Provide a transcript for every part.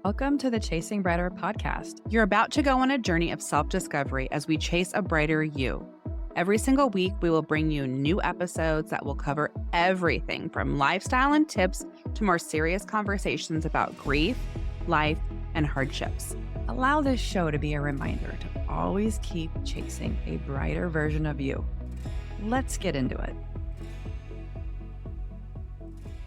Welcome to the Chasing Brighter podcast. You're about to go on a journey of self-discovery as we chase a brighter you. Every single week, we will bring you new episodes that will cover everything from lifestyle and tips to more serious conversations about grief, life, and hardships. Allow this show to be a reminder to always keep chasing a brighter version of you. Let's get into it.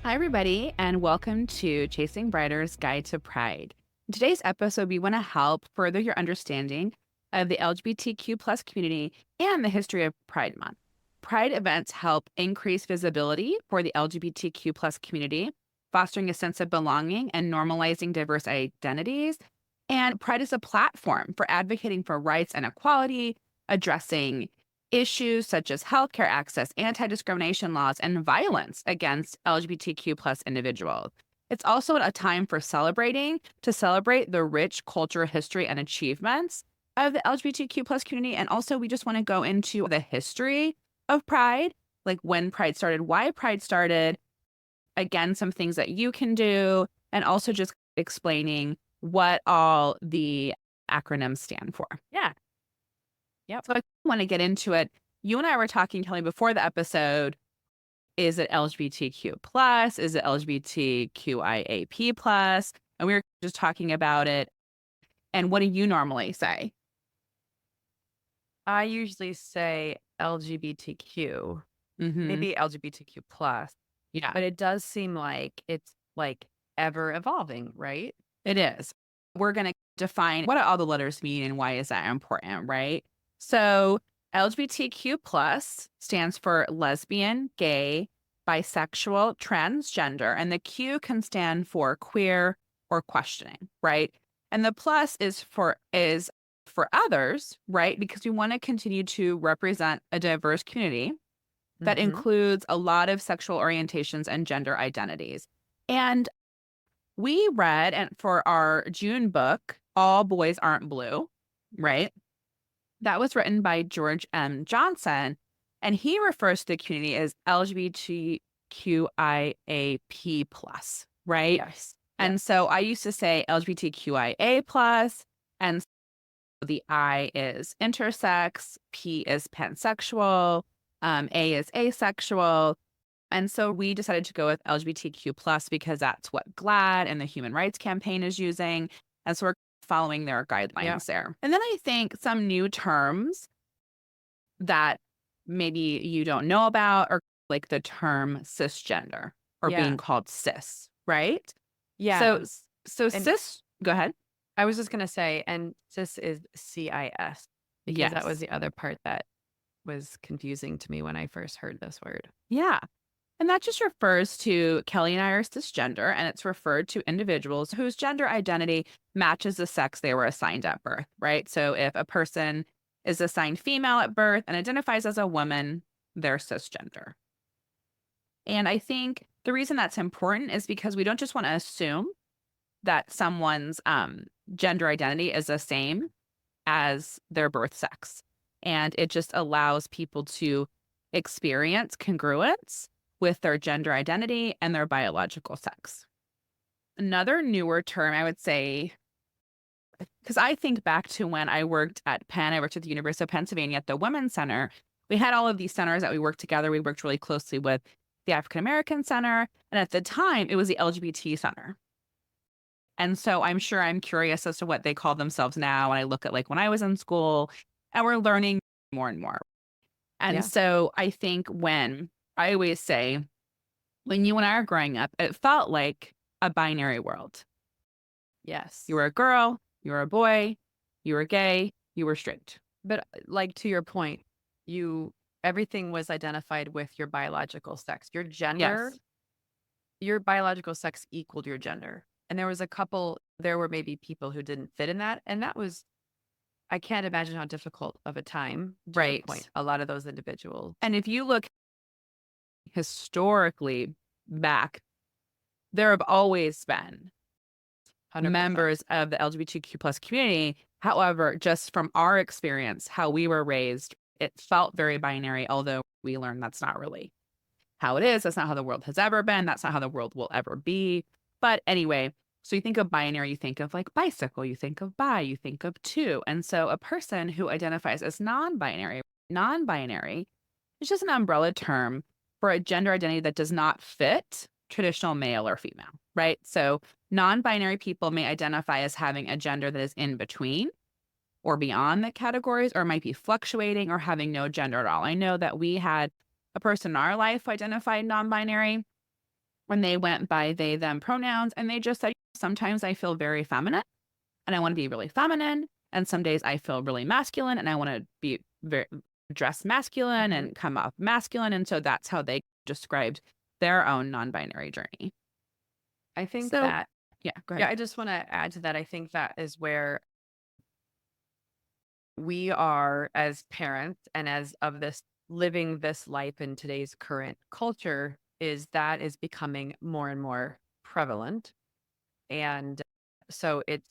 Hi, everybody, and welcome to Chasing Brighter's Guide to Pride. In today's episode, we want to help further your understanding of the LGBTQ plus community and the history of Pride Month. Pride events help increase visibility for the LGBTQ plus community, fostering a sense of belonging and normalizing diverse identities. And Pride is a platform for advocating for rights and equality, addressing issues such as healthcare access, anti-discrimination laws, and violence against LGBTQ plus individuals. It's also a time for to celebrate the rich culture, history, and achievements of the LGBTQ plus community. And also, we just want to go into the history of Pride, like when Pride started, why Pride started, again, some things that you can do, and also just explaining what all the acronyms stand for. Yeah. Yep. So I want to get into it. You and I were talking, Kelly, before the episode. Is it LGBTQ plus? Is it LGBTQIAP plus? And we were just talking about it. And what do you normally say? I usually say LGBTQ, maybe LGBTQ plus, Yeah, but it does seem like it's like ever evolving, right? it is. We're going to define what do all the letters mean and why is that important, right? So LGBTQ plus stands for lesbian, gay, bisexual, transgender, and the Q can stand for queer or questioning, right? And the plus is for others, right? Because we want to continue to represent a diverse community that includes a lot of sexual orientations and gender identities. And we read, and for our June book, All Boys Aren't Blue, right? That was written by George M. Johnson, and he refers to the community as LGBTQIAP plus, right? Yes. And so I used to say LGBTQIA plus, and the I is intersex, P is pansexual, A is asexual. And so we decided to go with LGBTQ plus because that's what GLAAD and the Human Rights Campaign is using. And so we're following their guidelines there. And then I think some new terms that maybe you don't know about are like the term cisgender or being called cis, right? Yeah. So cis, go ahead. I was just going to say, and cis is CIS, because that was the other part that was confusing to me when I first heard this word. Yeah. And that just refers to Kelly and I are cisgender, and it's referred to individuals whose gender identity matches the sex they were assigned at birth, right? So if a person is assigned female at birth and identifies as a woman, they're cisgender. And I think the reason that's important is because we don't just want to assume that someone's gender identity is the same as their birth sex. And it just allows people to experience congruence with their gender identity and their biological sex. Another newer term, I would say, because I think back to when I worked at Penn, I worked at the University of Pennsylvania at the Women's Center. We had all of these centers that we worked together. We worked really closely with the African American Center. And at the time, it was the LGBT Center. And so I'm sure I'm curious as to what they call themselves now. And I look at like when I was in school, and we're learning more and more. And so I think I always say, when you and I are growing up, it felt like a binary world. Yes. You were a girl, you were a boy, you were gay, you were straight. But like to your point, everything was identified with your biological sex. Your gender, your biological sex equaled your gender. And there were maybe people who didn't fit in that. And that was, I can't imagine how difficult of a time, to your point, a lot of those individuals. And if you look historically back, there have always been 100%. Members of the LGBTQ plus community. However, just from our experience, how we were raised, it felt very binary, although we learned that's not really how it is. That's not how the world has ever been. That's not how the world will ever be. But anyway, So you think of binary, you think of like bicycle, you think of bi, you think of two. And so a person who identifies as non binary is just an umbrella term for a gender identity that does not fit traditional male or female, right? So non binary people may identify as having a gender that is in between or beyond the categories, or might be fluctuating or having no gender at all. I know that we had a person in our life who identified non binary when they went by they, them pronouns, and they just said, sometimes I feel very feminine and I want to be really feminine. And some days I feel really masculine and I want to be very dress masculine Mhm. and come off masculine. And so that's how they described their own non binary journey. I think So, that, yeah, go yeah, ahead. I just want to add to that. I think that is where we are as parents and as of this living this life in today's current culture is that is becoming more and more prevalent. And so it's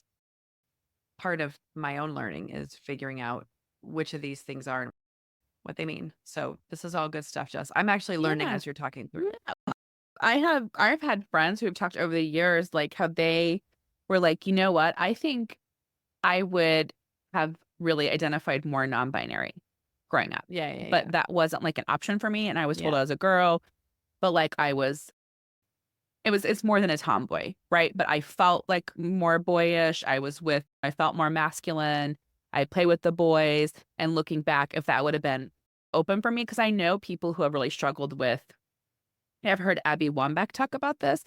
part of my own learning is figuring out which of these things are and what they mean. So this is all good stuff, Jess. I'm actually learning Yeah. as you're talking through. Yeah. I've had friends who have talked over the years, like how they were like, you know what? I think I would have really identified more non-binary growing up, Yeah, yeah, but yeah. that wasn't like an option for me. And I was told Yeah. as a girl, but like it's more than a tomboy, right? But I felt like more boyish. I felt more masculine. I play with the boys. And looking back, if that would have been open for me, because I know people who have really struggled with, I've heard Abby Wambach talk about this,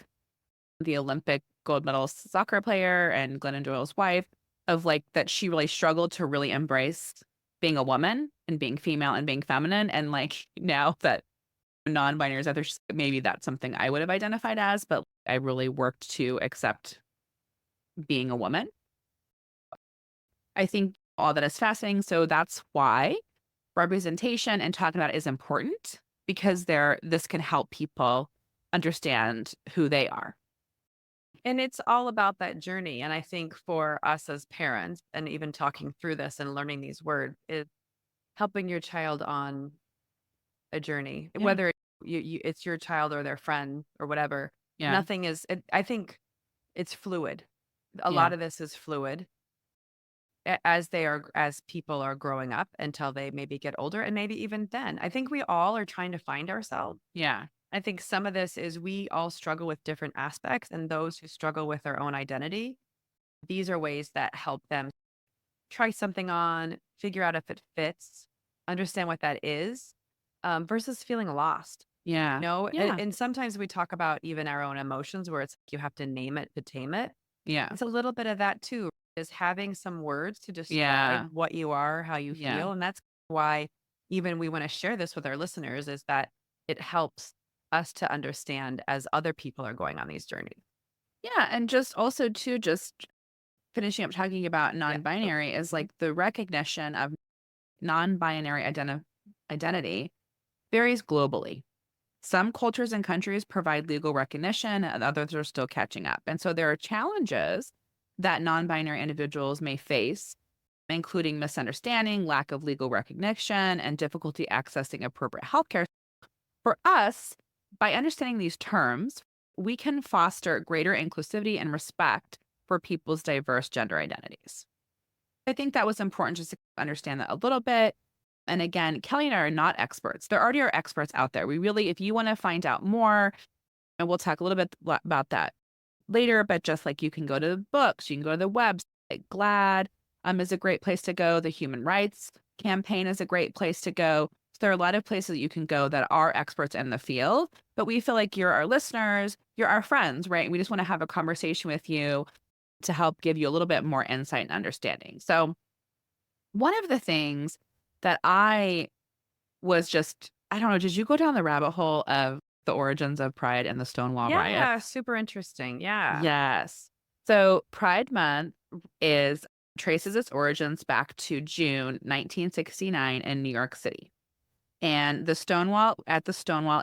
the Olympic gold medal soccer player and Glennon Doyle's wife, of like that she really struggled to really embrace being a woman and being female and being feminine. And like now that non-binary is other, maybe that's something I would have identified as, but I really worked to accept being a woman. I think all that is fascinating. So that's why representation and talking about it is important because this can help people understand who they are. And it's all about that journey. And I think for us as parents, and even talking through this and learning these words, is helping your child on a journey, Yeah. whether it's your child or their friend or whatever. Yeah. Nothing is, I think it's fluid. A Yeah. lot of this is fluid as people are growing up until they maybe get older. And maybe even then, I think we all are trying to find ourselves. Yeah. I think some of this is we all struggle with different aspects, and those who struggle with their own identity, these are ways that help them try something on, figure out if it fits, understand what that is, versus feeling lost. Yeah. And, Yeah. and sometimes we talk about even our own emotions where it's like you have to name it to tame it. Yeah. It's a little bit of that too, is having some words to describe Yeah. what you are, how you Yeah. feel. And that's why even we want to share this with our listeners is that it helps us to understand as other people are going on these journeys. Yeah. And just also too, just finishing up talking about Yeah. So, non-binary is mhm. like the recognition of non-binary identity varies globally. Some cultures and countries provide legal recognition, and others are still catching up. And so there are challenges that non binary individuals may face, including misunderstanding, lack of legal recognition, and difficulty accessing appropriate healthcare. For us, by understanding these terms, we can foster greater inclusivity and respect for people's diverse gender identities. I think that was important just to understand that a little bit. And again, Kelly and I are not experts. There already are experts out there. We really, if you want to find out more, and we'll talk a little bit about that later, but just like you can go to the books, you can go to the website. GLAD is a great place to go. The Human Rights Campaign is a great place to go. So there are a lot of places that you can go that are experts in the field, but we feel like you're our listeners, you're our friends, right? We just want to have a conversation with you to help give you a little bit more insight and understanding. So one of the things that I don't know, did you go down the rabbit hole of the origins of Pride and the Stonewall riots? Yeah, super interesting. Yeah. Yes. So Pride Month is traces its origins back to June 1969 in New York City. And the Stonewall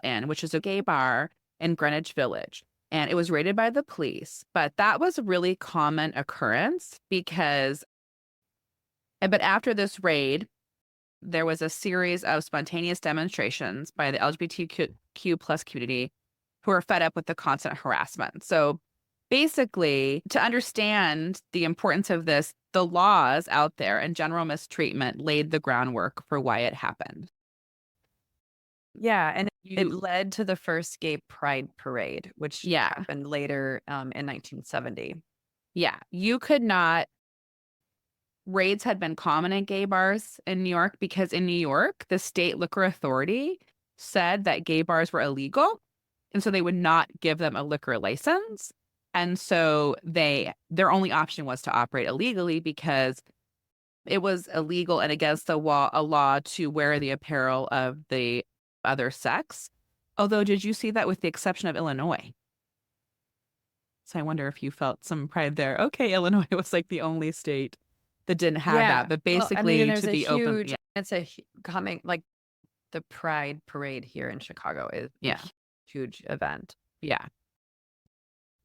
Inn, which is a gay bar in Greenwich Village. And it was raided by the police, but that was a really common occurrence but after this raid, there was a series of spontaneous demonstrations by the LGBTQ plus community who are fed up with the constant harassment. So basically, to understand the importance of this, the laws out there and general mistreatment laid the groundwork for why it happened. Yeah, and it You, led to the first gay pride parade, which yeah, happened later in 1970. yeah. You could not, raids had been common in gay bars in New York because in New York, the state liquor authority said that gay bars were illegal. And so they would not give them a liquor license. And so their only option was to operate illegally because it was illegal and against a law to wear the apparel of the other sex. Although, did you see that with the exception of Illinois? So I wonder if you felt some pride there. Okay, Illinois was like the only state that didn't have Yeah. that, but Well, I mean, basically there's to a be open. huge, Yeah, it's a coming, like the Pride Parade here in Chicago is a yeah, huge event. yeah.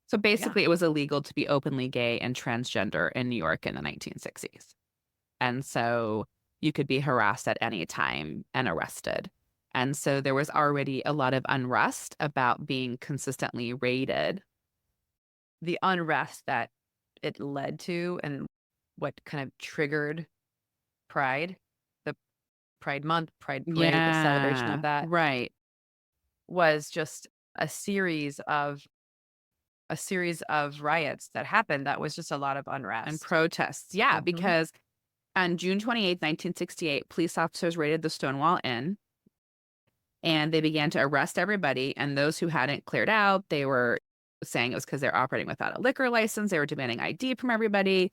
So Yeah. basically, it was illegal to be openly gay and transgender in New York in the 1960s. And so you could be harassed at any time and arrested. And so there was already a lot of unrest about being consistently raided. The unrest that it led to and what kind of triggered Pride, the Pride Month, Pride Parade, the celebration of Yeah, that right. was just a series of riots that happened that was just a lot of And unrest. protests. Yeah, Mhm. because on June 28th, 1968, police officers raided the Stonewall Inn and they began to arrest everybody. And those who hadn't cleared out, they were saying it was because they're operating without a liquor license. They were demanding ID from everybody.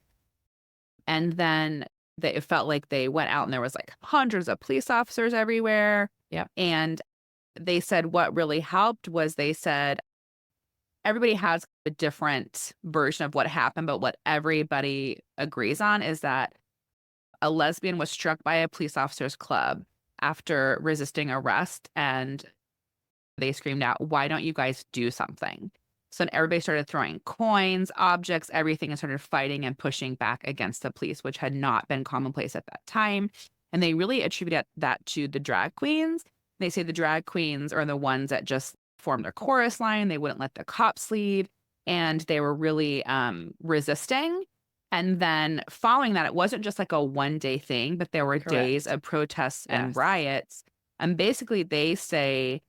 And then it felt like they went out and there was like hundreds of police officers everywhere. Yep. And they said what really helped was they said everybody has a different version of what happened, but what everybody agrees on is that a lesbian was struck by a police officer's club after resisting arrest, and they screamed out, "Why don't you guys do something?" So then everybody started throwing coins, objects, everything, and started fighting and pushing back against the police, which had not been commonplace at that time. And they really attributed that to the drag queens. They say the drag queens are the ones that just formed a chorus line. They wouldn't let the cops lead, and they were really resisting. And then following that, it wasn't just like a one-day thing, but there were days Correct. of protests and Yes. riots. And basically, they say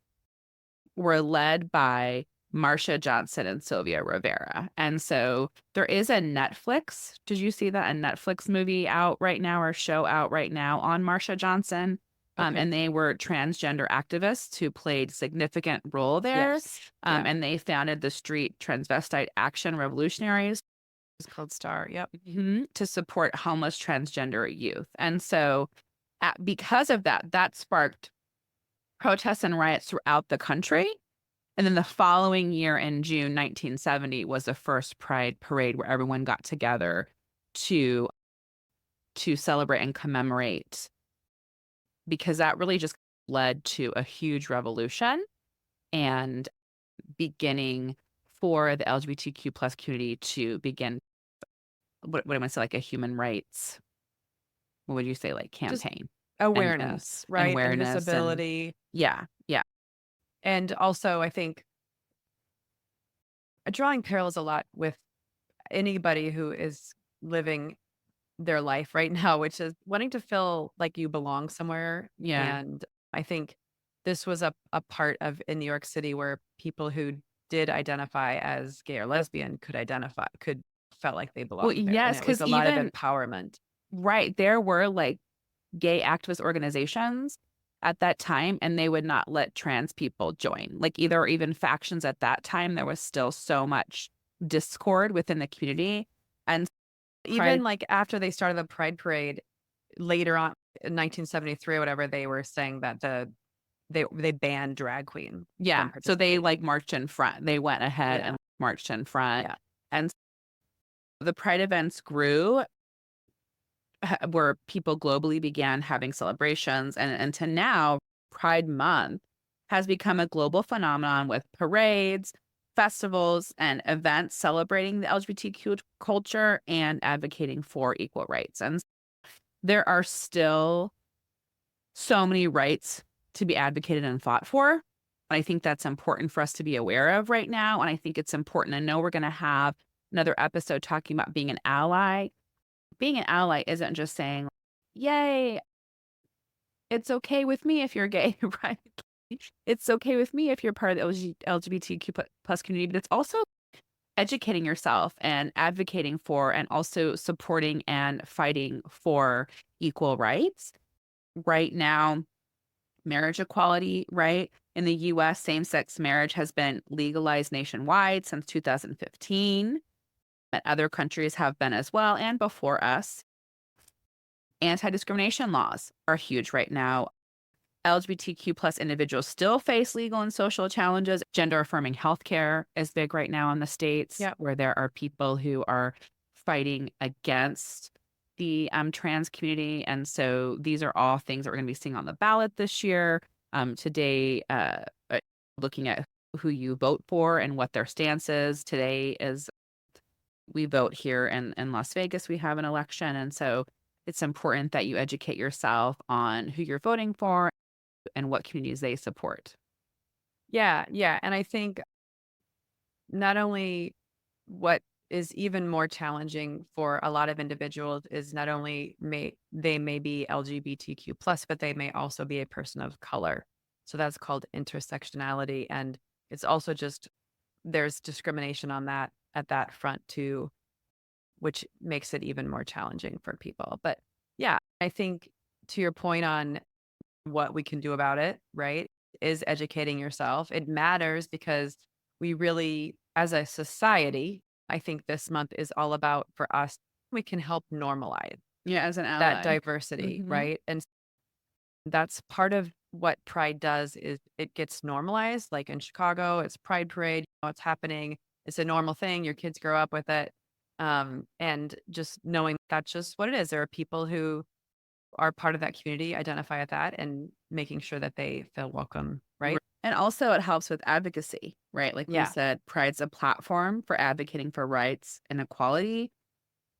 were led by Marsha Johnson and Sylvia Rivera. And so there is a Netflix. Did you see that? A Netflix movie out right now or show out right now on Marsha Johnson. Okay. And they were transgender activists who played significant role there. Yes. Yeah. And they founded the Street Transvestite Action Revolutionaries It's called Star. Yep. to support homeless transgender youth. And so because of that, that sparked protests and riots throughout the country. And then the following year in June 1970 was the first Pride parade where everyone got together to celebrate and commemorate, because that really just led to a huge revolution and beginning for the LGBTQ plus community to begin what am I say, like a human rights, what would you say, like Just campaign and awareness, right? And awareness and visibility. yeah, yeah, And also, I think drawing parallels a lot with anybody who is living their life right now, which is wanting to feel like you belong somewhere. yeah. And I think this was a part of in New York City where people who did identify as gay or lesbian could felt like they Well, belonged there. And yes, it was because a lot of even empowerment. right, there were like gay activist organizations at that time, and they would not let trans people join. Like either or even factions at that time, there was still so much discord within the community. And Even pride, like after they started the Pride Parade later on in 1973 or whatever, they were saying that they banned drag queen yeah. from So they participating. like marched in front. They went ahead Yeah. and marched in front. Yeah. And the pride events grew where people globally began having celebrations. And to now, Pride Month has become a global phenomenon with parades, festivals, and events celebrating the LGBTQ culture and advocating for equal rights. And there are still so many rights to be advocated and fought for. I think that's important for us to be aware of right now. And I think it's important. I know we're going to have another episode talking about being an ally. Being an ally isn't just saying, yay, it's okay with me if you're gay, right? It's okay with me if you're part of the LGBTQ plus community, but it's also educating yourself and advocating for and also supporting and fighting for equal rights. Right now, marriage equality, right? In the US, same sex marriage has been legalized nationwide since 2015, and other countries have been as well. And before us, anti discrimination laws are huge right now. LGBTQ plus individuals still face legal and social challenges. Gender affirming healthcare is big right now in the States, Yep. where there are people who are fighting against the trans community. And so these are all things that we're going to be seeing on the ballot this year. Today, looking at who you vote for and what their stance is. Today is we vote here in Las Vegas. We have an election. And so it's important that you educate yourself on who you're voting for and what communities they support. Yeah, yeah. And I think not only what is even more challenging for a lot of individuals is not only may be LGBTQ plus, but they may also be a person of color. So that's called intersectionality. And it's also just there's discrimination on that at that front too, which makes it even more challenging for people. But yeah, I think to your point on what we can do about it, right, is educating yourself. It matters because we really, as a society, I think this month is all about for us, we can help normalize Yeah, as an that ally. diversity, Hmm. right? And that's part of what Pride does is it gets normalized. Like in Chicago, it's Pride Parade, it's happening. It's a normal thing. Your kids grow up with it. And just knowing that's just what it is. There are people who are part of that community, identify with that, and making sure that they feel welcome, right? And also it helps with advocacy, right? Like we Yeah. said, Pride's a platform for advocating for rights and equality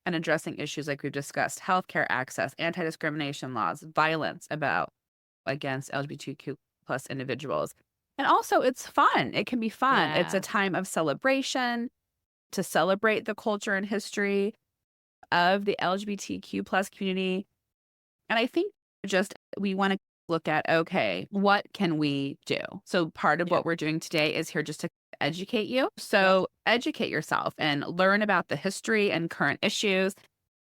and addressing issues like we've discussed, healthcare access, anti-discrimination laws, violence about against LGBTQ plus individuals. And also it's fun. It can be fun. It's a Yeah. time of celebration to celebrate the culture and history of the LGBTQ plus community. And I think just we want to look at, okay, what can we do? So part of Yep. what we're doing today is here just to educate you. Yep. So educate yourself and learn about the history and current issues.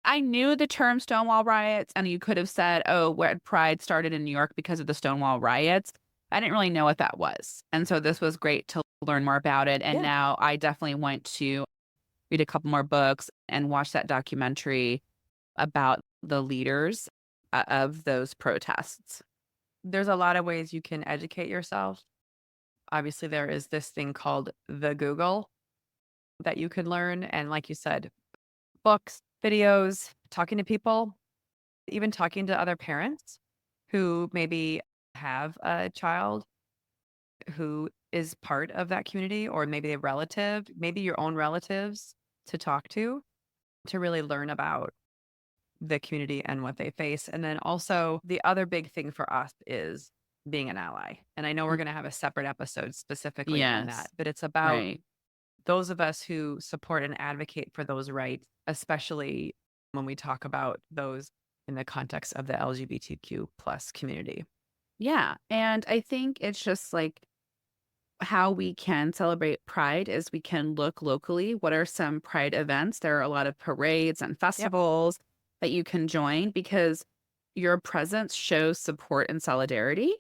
I knew the term Stonewall riots, and you could have said, oh, where Pride started in New York because of the Stonewall riots. I didn't really know what that was. And so this was great to learn more about it. And Yeah. now I definitely want to read a couple more books and watch that documentary about the leaders of those protests. There's a lot of ways you can educate yourself. Obviously, there is this thing called the Google that you can learn. And like you said, books, videos, talking to people, even talking to other parents who maybe have a child who is part of that community, or maybe a relative, maybe your own relatives to talk to really learn about the community and what they face. And then also the other big thing for us is being an ally. And I know we're Mm. going to have a separate episode specifically on Yes, that, but it's about right. those of us who support and advocate for those rights, especially when we talk about those in the context of the LGBTQ plus community. Yeah. And I think it's just like how we can celebrate Pride is we can look locally. What are some Pride events? There are a lot of parades and Yep. festivals that you can join because your presence shows support and solidarity.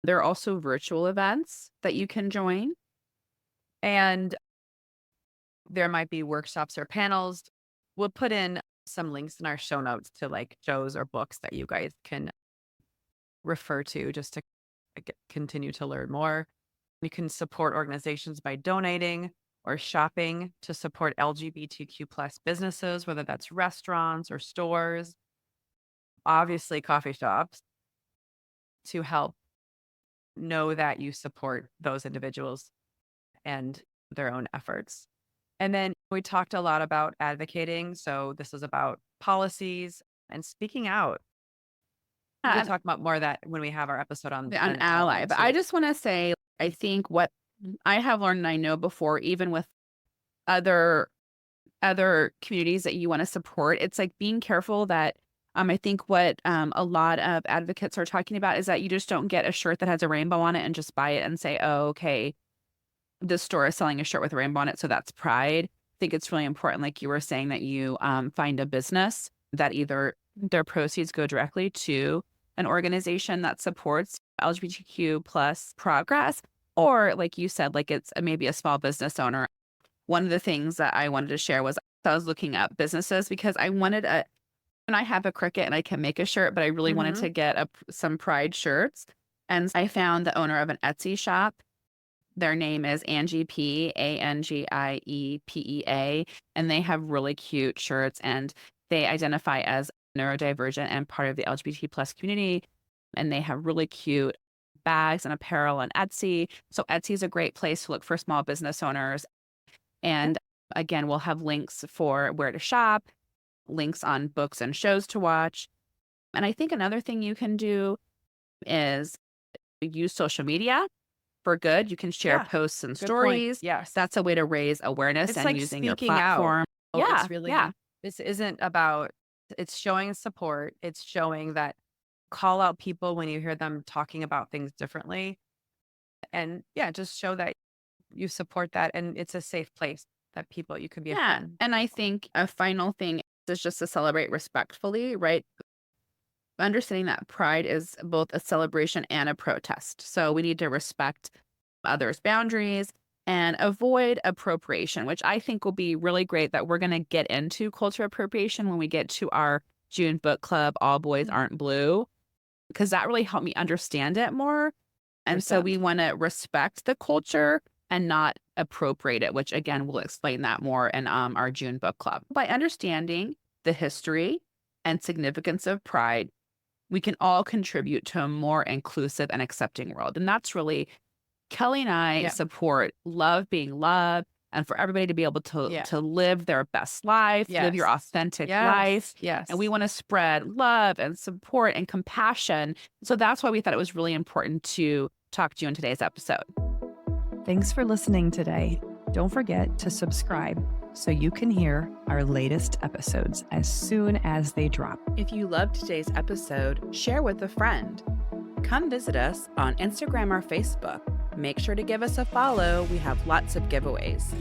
There are also virtual events that you can join. And there might be workshops or panels. We'll put in some links in our show notes to like shows or books that you guys can refer to just to continue to learn more. You can support organizations by donating or shopping to support LGBTQ plus businesses, whether that's restaurants or stores, obviously coffee shops, to help know that you support those individuals and their own efforts. And then we talked a lot about advocating. So this is about policies and speaking out. We Yeah, can and talk about more of that when we have our episode an on ally ally. But I too. just want to say I think what I have learned, and I know before, even with other communities that you want to support, it's like being careful that I think what a lot of advocates are talking about is that you just don't get a shirt that has a rainbow on it and just buy it and say, oh, okay, this store is selling a shirt with a rainbow on it, so that's pride. I think it's really important, like you were saying, that you find a business that either their proceeds go directly to an organization that supports LGBTQ plus progress, or like you said, like it's maybe a small business owner. One of the things that I wanted to share was I was looking up businesses because I wanted and I have a Cricut and I can make a shirt, but I really wanted Mhm. to get some pride shirts. And I found the owner of an Etsy shop. Their name is Angie P, ANGIEPEA, and they have really cute shirts, and they identify as neurodivergent and part of the LGBT plus community. And they have really cute bags and apparel on Etsy. So Etsy is a great place to look for small business owners. Yeah. And again, we'll have links for where to shop, links on books and shows to watch. And I think another thing you can do is use social media for good. You can share Yeah. posts and Good point. stories. Yes. That's a way to raise awareness It's and like using your speaking out. platform. Oh, Yeah, it's yeah, really, this isn't about, it's showing support. It's showing that call out people when you hear them talking about things differently. And yeah, just show that you support that and it's a safe place that people, you can be a yeah. friend. And I think a final thing is just to celebrate respectfully, right? Understanding that pride is both a celebration and a protest. So we need to respect others' boundaries and avoid appropriation, which I think will be really great that we're going to get into culture appropriation when we get to our June book club, All Boys Mm. Aren't Blue, because that really helped me understand it more. And so we 100%. want to respect the culture and not appropriate it, which again, we'll explain that more in our June book club. By understanding the history and significance of pride, we can all contribute to a more inclusive and accepting world. And that's really Kelly and I Yeah. support love being loved and for everybody to be able to Yeah. live their best life, live your Yes. authentic life. Yes. Yes. And we want to spread love and support and compassion. So that's why we thought it was really important to talk to you in today's episode. Thanks for listening today. Don't forget to subscribe so you can hear our latest episodes as soon as they drop. If you loved today's episode, share with a friend. Come visit us on Instagram or Facebook. Make sure to give us a follow. We have lots of giveaways.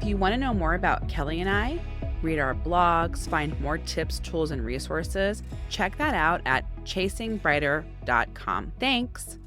If you want to know more about Kelly and I, read our blogs, find more tips, tools, and resources, check that out at chasingbrighter.com. Thanks.